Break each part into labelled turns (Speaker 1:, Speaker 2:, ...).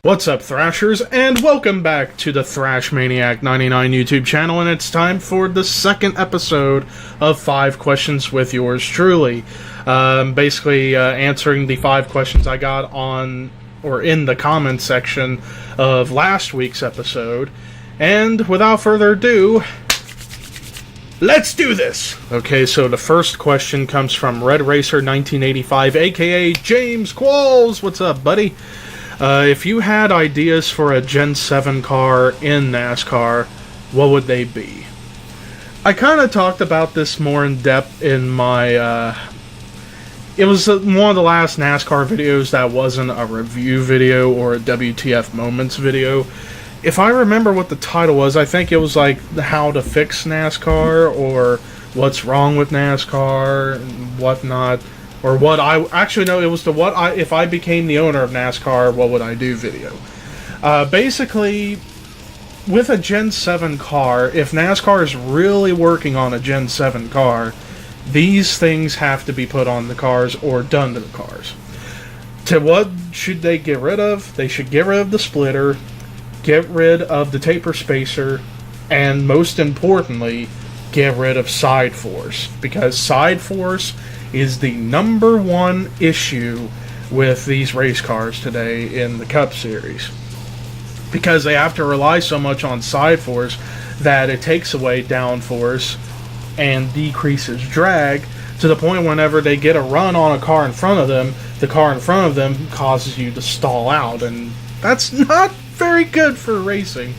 Speaker 1: What's up, Thrashers, and welcome back to the Thrash Maniac 99 YouTube channel, and it's time for the second episode of 5 Questions with yours truly. Basically, answering the 5 questions I got on, or in the comments section of last week's episode. And without further ado, let's do this! Okay, so the first question comes from Red Racer 1985, a.k.a. James Qualls. What's up, buddy? If you had ideas for a Gen 7 car in NASCAR, what would they be? I kind of talked about this more in depth in my, it was one of the last NASCAR videos that wasn't a review video or a WTF Moments video. If I remember what the title was, I think it was like how to fix NASCAR or what's wrong with NASCAR and whatnot. Or what I actually know, it was the if I became the owner of NASCAR, what would I do video. Basically, with a Gen 7 car, if NASCAR is really working on a Gen 7 car, these things have to be put on the cars or done to the cars. To what should they get rid of? They should get rid of the splitter, get rid of the taper spacer, and most importantly, get rid of side force. Because side force is the #1 issue with these race cars today in the Cup Series. Because they have to rely so much on side force that it takes away downforce and decreases drag to the point whenever they get a run on a car in front of them, the car in front of them causes you to stall out, and that's not very good for racing.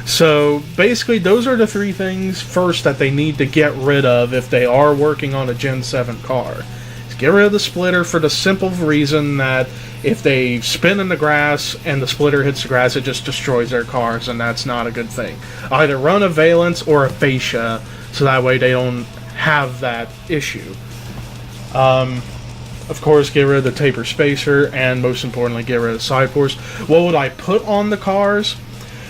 Speaker 1: So basically those are the 3 things first that they need to get rid of if they are working on a Gen 7 car. Get rid of the splitter for the simple reason that if they spin in the grass and the splitter hits the grass, it just destroys their cars, and that's not a good thing. Either run a valence or a fascia so that way they don't have that issue. Of course, get rid of the taper spacer, and most importantly, get rid of side force. What would I put on the cars?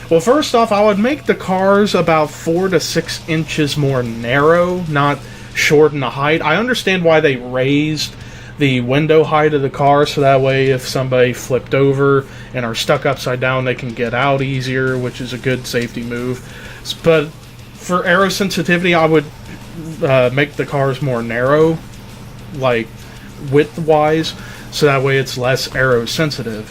Speaker 1: Well, first off, I would make the cars about 4 to 6 inches more narrow, not shorten the height. I understand why they raised the window height of the car, so that way if somebody flipped over and are stuck upside down, they can get out easier, which is a good safety move. But for aero sensitivity, I would make the cars more narrow, like width-wise, so that way it's less aero sensitive.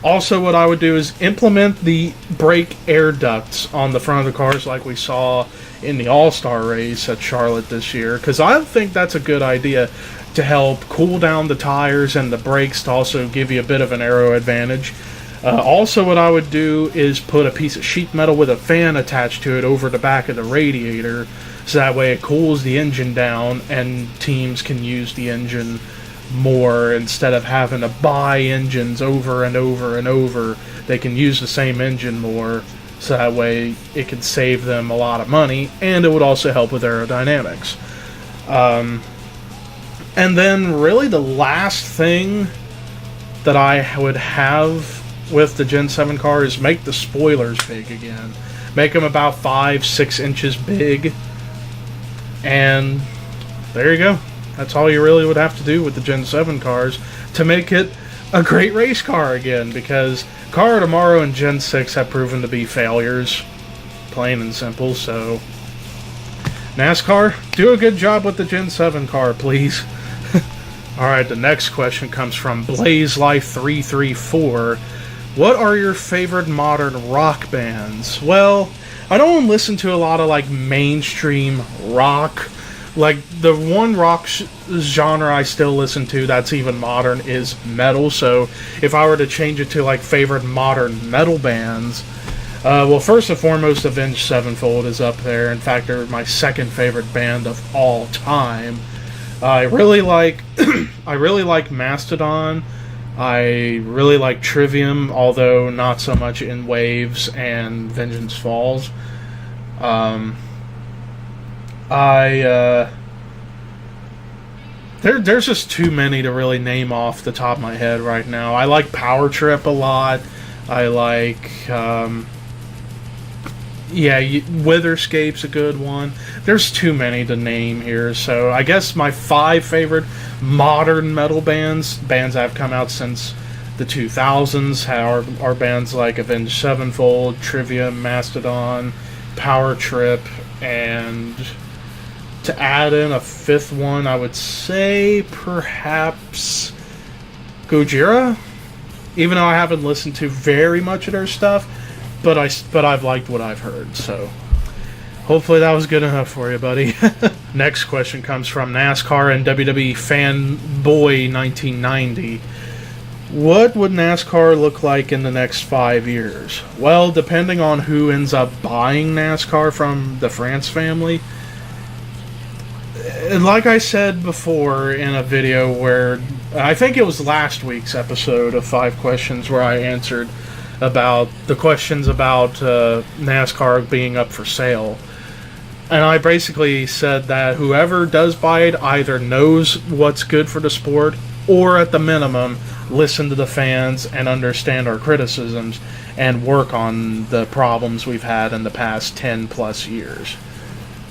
Speaker 1: Also, what I would do is implement the brake air ducts on the front of the cars like we saw in the All-Star race at Charlotte this year, because I think that's a good idea to help cool down the tires and the brakes to also give you a bit of an aero advantage. Also, what I would do is put a piece of sheet metal with a fan attached to it over the back of the radiator, so that way it cools the engine down and teams can use the engine more instead of having to buy engines over and over and over. They can use the same engine more, so that way it can save them a lot of money, and it would also help with aerodynamics. And then really the last thing that I would have with the Gen 7 car is make the spoilers big again. Make them about 5-6 inches big, and there you go. That's all you really would have to do with the Gen 7 cars to make it a great race car again, because Car of Tomorrow and Gen 6 have proven to be failures, plain and simple. So NASCAR, do a good job with the Gen 7 car, please. Alright, the next question comes from BlazeLife334. What are your favorite modern rock bands? Well, I don't listen to a lot of like mainstream rock. Like, the one rock genre I still listen to that's even modern is metal, so if I were to change it to, like, favorite modern metal bands, well, first and foremost, Avenged Sevenfold is up there. In fact, they're my second favorite band of all time. I really like Mastodon. I really like Trivium, although not so much in Waves and Vengeance Falls. There's just too many to really name off the top of my head right now. I like Power Trip a lot. I like, Witherscape's a good one. There's too many to name here, so I guess my 5 favorite modern metal bands that have come out since the 2000s are bands like Avenged Sevenfold, Trivium, Mastodon, Power Trip, and to add in a fifth one, I would say perhaps Gojira. Even though I haven't listened to very much of their stuff, but I've liked what I've heard. So hopefully that was good enough for you, buddy. Next question comes from NASCAR and WWE Fanboy 1990. What would NASCAR look like in the next 5 years? Well, depending on who ends up buying NASCAR from the France family. And like I said before in a video where, I think it was last week's episode of 5 Questions where I answered about the questions about NASCAR being up for sale. And I basically said that whoever does buy it either knows what's good for the sport, or at the minimum, listen to the fans and understand our criticisms and work on the problems we've had in the past 10 plus years.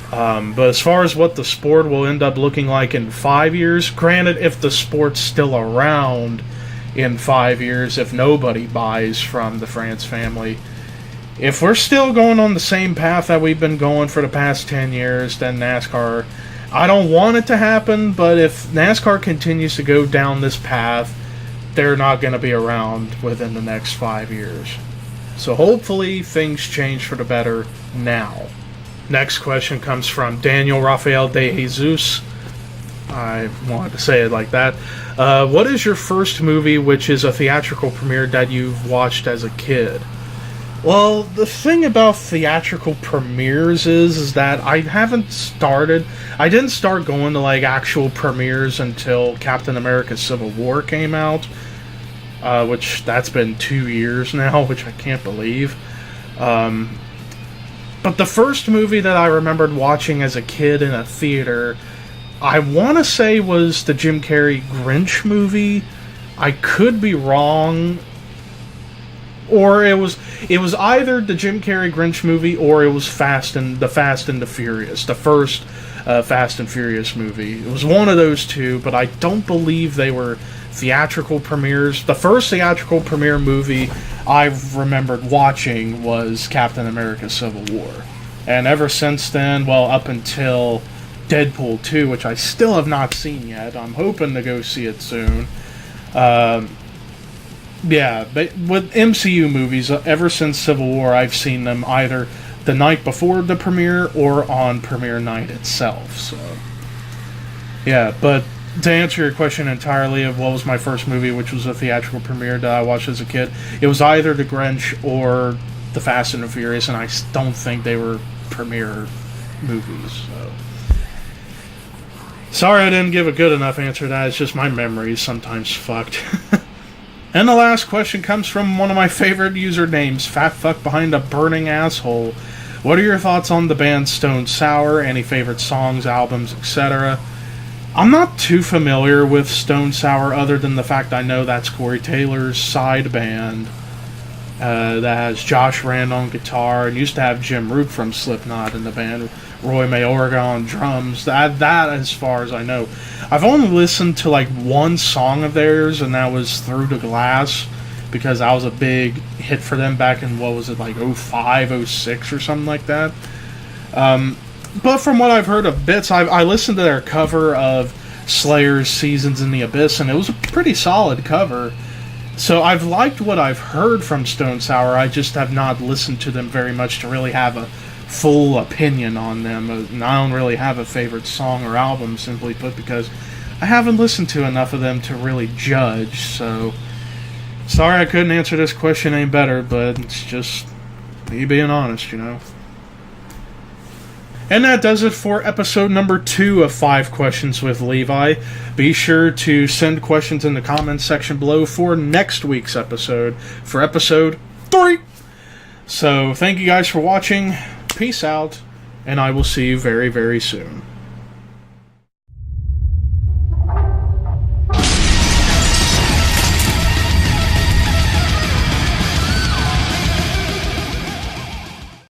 Speaker 1: But as far as what the sport will end up looking like in 5 years, granted, if the sport's still around in 5 years, if nobody buys from the France family, if we're still going on the same path that we've been going for the past 10 years, then NASCAR, I don't want it to happen, but if NASCAR continues to go down this path, they're not going to be around within the next 5 years. So hopefully things change for the better now. Next question comes from Daniel Rafael de Jesus. I wanted to say it like that. What is your first movie which is a theatrical premiere that you've watched as a kid? Well, the thing about theatrical premieres is that I didn't start going to like actual premieres until Captain America Civil War came out, which that's been 2 years now, which I can't believe. But the first movie that I remembered watching as a kid in a theater, I want to say was the Jim Carrey Grinch movie. I could be wrong. Or it was either the Jim Carrey Grinch movie or it was the Fast and the Furious, the first Fast and Furious movie. It was one of those two, but I don't believe they were theatrical premieres. The first theatrical premiere movie I remembered watching was Captain America Civil War. And ever since then, well, up until Deadpool 2, which I still have not seen yet. I'm hoping to go see it soon. Yeah, but with MCU movies, ever since Civil War, I've seen them either the night before the premiere or on premiere night itself. So, yeah, but to answer your question entirely of what was my first movie, which was a theatrical premiere that I watched as a kid, it was either The Grinch or The Fast and the Furious, and I don't think they were premiere movies. So. Sorry I didn't give a good enough answer to that. It's just my memory is sometimes fucked. And the last question comes from one of my favorite usernames, Fat Fuck Behind a Burning Asshole. What are your thoughts on the band Stone Sour? Any favorite songs, albums, etc.? I'm not too familiar with Stone Sour other than the fact I know that's Corey Taylor's side band that has Josh Rand on guitar and used to have Jim Root from Slipknot in the band, Roy Mayorga on drums. That as far as I know. I've only listened to like one song of theirs, and that was Through the Glass, because that was a big hit for them back in, what was it, like 05, 06 or something like that. But from what I've heard of bits, I listened to their cover of Slayer's Seasons in the Abyss, and it was a pretty solid cover. So I've liked what I've heard from Stone Sour. I just have not listened to them very much to really have a full opinion on them. And I don't really have a favorite song or album, simply put, because I haven't listened to enough of them to really judge. So sorry I couldn't answer this question any better, but it's just me being honest, you know. And that does it for episode number 2 of 5 Questions with Levi. Be sure to send questions in the comments section below for next week's episode, for episode 3. So, thank you guys for watching. Peace out, and I will see you very, very soon.